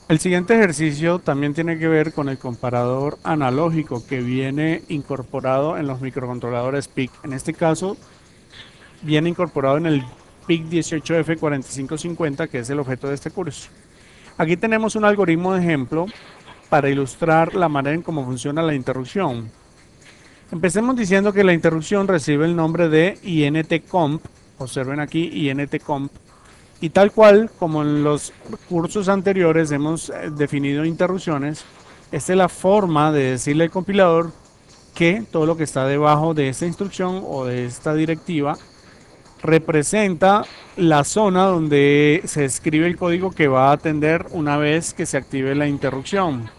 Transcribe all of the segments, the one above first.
El siguiente ejercicio también tiene que ver con el comparador analógico que viene incorporado en los microcontroladores PIC. En este caso, viene incorporado en el PIC 18F4550, que es el objeto de este curso. Aquí tenemos un algoritmo de ejemplo para ilustrar la manera en cómo funciona la interrupción. Empecemos diciendo que la interrupción recibe el nombre de intcomp. Observen aquí intcomp. Y tal cual como en los cursos anteriores hemos definido interrupciones, esta es la forma de decirle al compilador que todo lo que está debajo de esta instrucción o de esta directiva representa la zona donde se escribe el código que va a atender una vez que se active la interrupción.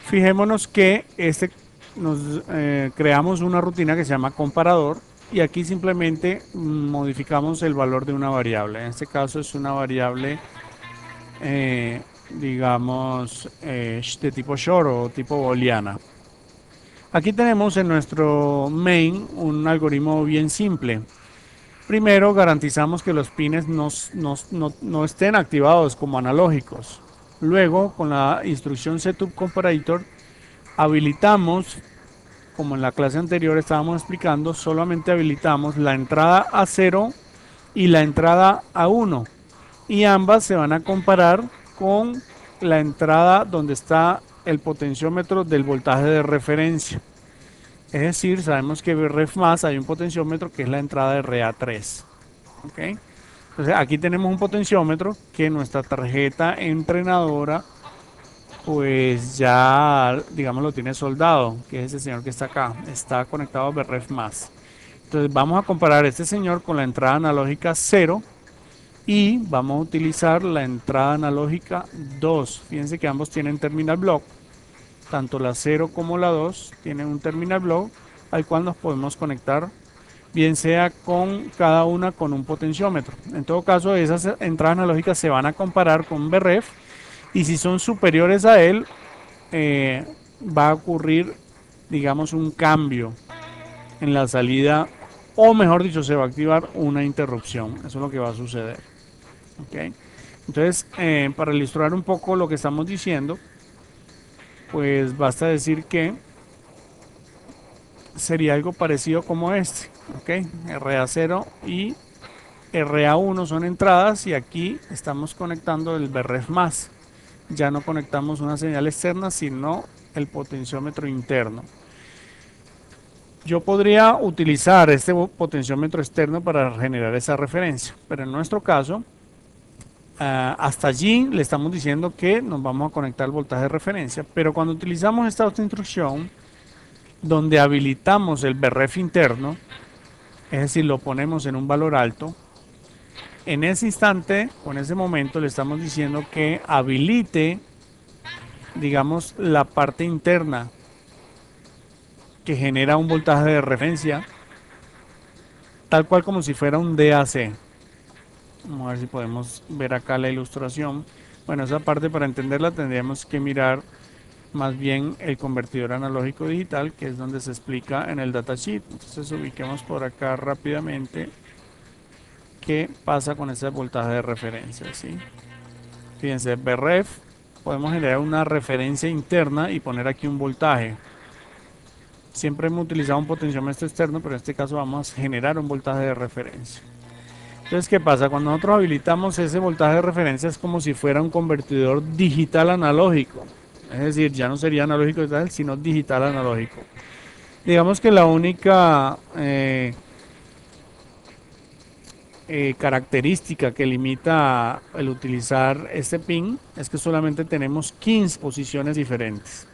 Fijémonos que creamos una rutina que se llama comparador y aquí simplemente modificamos el valor de una variable. En este caso es una variable, digamos, de tipo short o tipo booleana. Aquí tenemos en nuestro main un algoritmo bien simple. Primero garantizamos que los pines no estén activados como analógicos. Luego, con la instrucción setUpComparator, habilitamos, como en la clase anterior estábamos explicando, solamente habilitamos la entrada a 0 y la entrada a 1. Y ambas se van a comparar con la entrada donde está el potenciómetro del voltaje de referencia. Es decir, sabemos que ref más hay un potenciómetro que es la entrada de RA3. ¿Okay? Entonces aquí tenemos un potenciómetro que nuestra tarjeta entrenadora pues ya digamos lo tiene soldado, que es ese señor que está acá, está conectado a BREF más. Entonces vamos a comparar este señor con la entrada analógica 0 y vamos a utilizar la entrada analógica 2. Fíjense que ambos tienen terminal block, tanto la 0 como la 2 tienen un terminal block al cual nos podemos conectar, bien sea con cada una con un potenciómetro. En todo caso, esas entradas analógicas se van a comparar con BREF y si son superiores a él, va a ocurrir, digamos, un cambio en la salida, o mejor dicho, se va a activar una interrupción. Eso es lo que va a suceder. ¿Okay? Entonces, para ilustrar un poco lo que estamos diciendo, pues basta decir que sería algo parecido como este. ¿Okay? RA0 y RA1 son entradas y aquí estamos conectando el BREF más. Ya no conectamos una señal externa, sino el potenciómetro interno. Yo podría utilizar este potenciómetro externo para generar esa referencia, pero en nuestro caso, hasta allí le estamos diciendo que nos vamos a conectar al voltaje de referencia, pero cuando utilizamos esta otra instrucción, donde habilitamos el BREF interno, es decir, lo ponemos en un valor alto, en ese instante o en ese momento le estamos diciendo que habilite, digamos, la parte interna que genera un voltaje de referencia, tal cual como si fuera un DAC. Vamos a ver si podemos ver acá la ilustración. Bueno, esa parte para entenderla tendríamos que mirar más bien el convertidor analógico digital, que es donde se explica en el datasheet. Entonces ubiquemos por acá rápidamente qué pasa con ese voltaje de referencia, ¿sí? Fíjense, BREF, podemos generar una referencia interna y poner aquí un voltaje. Siempre hemos utilizado un potenciómetro externo, pero en este caso vamos a generar un voltaje de referencia. Entonces, ¿qué pasa? Cuando nosotros habilitamos ese voltaje de referencia es como si fuera un convertidor digital analógico. Es decir, ya no sería analógico digital, sino digital analógico. Digamos que la única característica que limita el utilizar este pin es que solamente tenemos 15 posiciones diferentes.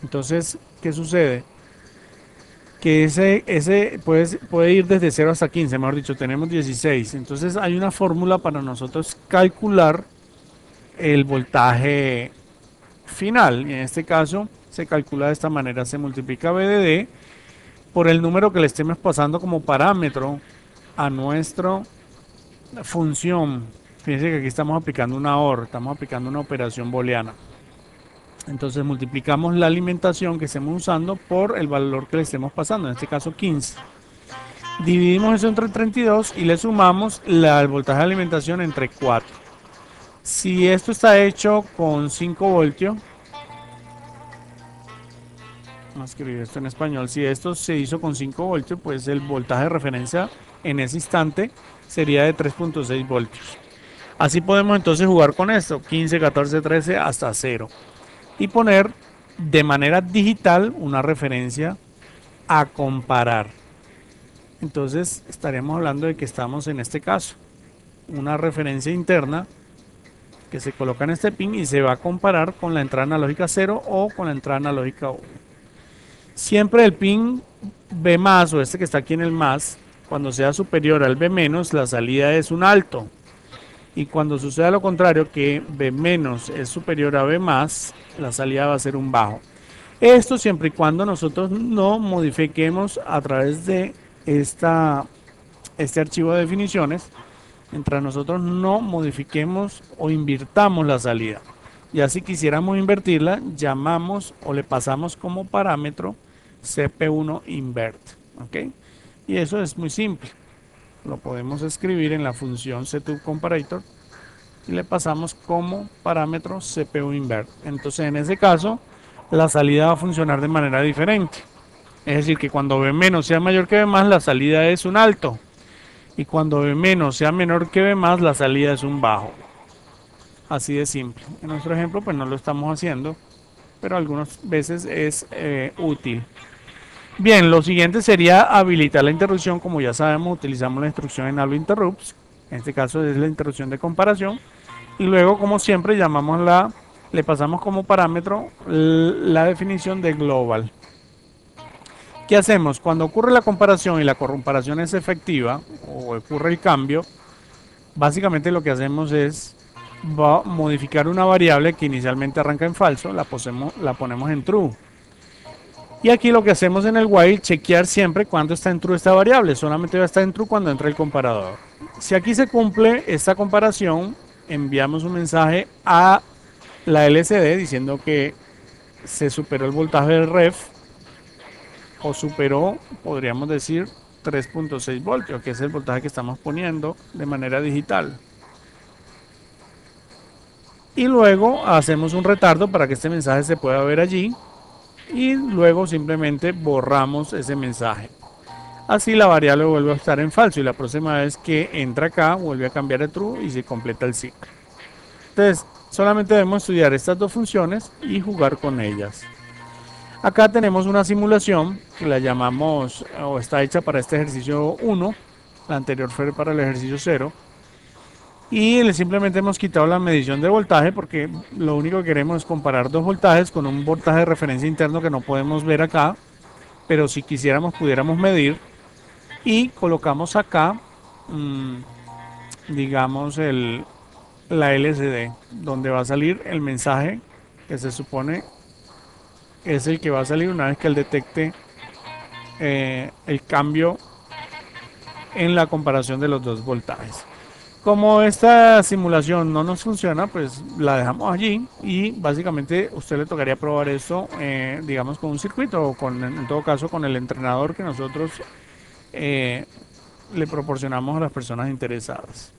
Entonces, ¿qué sucede? Que ese puede ir desde 0 hasta 15, mejor dicho, tenemos 16. Entonces hay una fórmula para nosotros calcular el voltaje final. Y en este caso se calcula de esta manera, se multiplica VDD por el número que le estemos pasando como parámetro a nuestra función. Fíjense que aquí estamos aplicando una OR, estamos aplicando una operación booleana. Entonces multiplicamos la alimentación que estemos usando por el valor que le estemos pasando, en este caso 15. Dividimos eso entre 32 y le sumamos el voltaje de alimentación entre 4. Si esto está hecho con 5 voltios, vamos a escribir esto en español, si esto se hizo con 5 voltios, pues el voltaje de referencia en ese instante sería de 3.6 voltios. Así podemos entonces jugar con esto, 15, 14, 13 hasta 0. Y poner de manera digital una referencia a comparar. Entonces estaremos hablando de que estamos en este caso, una referencia interna que se coloca en este pin y se va a comparar con la entrada analógica 0 o con la entrada analógica 1. Siempre el pin B más o este que está aquí en el más, cuando sea superior al B menos, la salida es un alto. Y cuando suceda lo contrario, que B menos es superior a B más, la salida va a ser un bajo. Esto siempre y cuando nosotros no modifiquemos a través de este archivo de definiciones, mientras nosotros no modifiquemos o invirtamos la salida. Ya si quisiéramos invertirla, llamamos o le pasamos como parámetro CP1 invert. ¿Ok? Y eso es muy simple. Lo podemos escribir en la función setComparator y le pasamos como parámetro CPU invert. Entonces en ese caso la salida va a funcionar de manera diferente. Es decir, que cuando B menos sea mayor que B más, la salida es un alto. Y cuando B menos sea menor que B más, la salida es un bajo. Así de simple. En nuestro ejemplo pues no lo estamos haciendo, pero algunas veces es útil. Bien, lo siguiente sería habilitar la interrupción. Como ya sabemos, utilizamos la instrucción enable interrupts. En este caso es la interrupción de comparación. Y luego, como siempre, le pasamos como parámetro la definición de global. ¿Qué hacemos? Cuando ocurre la comparación y la comparación es efectiva o ocurre el cambio, básicamente lo que hacemos es modificar una variable que inicialmente arranca en falso, la ponemos en true. Y aquí lo que hacemos en el while, chequear siempre cuando está en true esta variable. Solamente va a estar en true cuando entra el comparador. Si aquí se cumple esta comparación, enviamos un mensaje a la LCD diciendo que se superó el voltaje del ref o superó, podríamos decir, 3.6 voltios, que es el voltaje que estamos poniendo de manera digital. Y luego hacemos un retardo para que este mensaje se pueda ver allí y luego simplemente borramos ese mensaje. Así la variable vuelve a estar en falso y la próxima vez que entra acá vuelve a cambiar a true y se completa el ciclo. Entonces solamente debemos estudiar estas dos funciones y jugar con ellas. Acá tenemos una simulación que la llamamos o está hecha para este ejercicio 1, la anterior fue para el ejercicio 0. Y simplemente hemos quitado la medición de voltaje porque lo único que queremos es comparar dos voltajes con un voltaje de referencia interno que no podemos ver acá, pero si quisiéramos pudiéramos medir. Y colocamos acá, digamos, la LCD, donde va a salir el mensaje que se supone es el que va a salir una vez que él detecte el cambio en la comparación de los dos voltajes. Como esta simulación no nos funciona, pues la dejamos allí y básicamente usted le tocaría probar esto, digamos, con un circuito o en todo caso con el entrenador que nosotros le proporcionamos a las personas interesadas.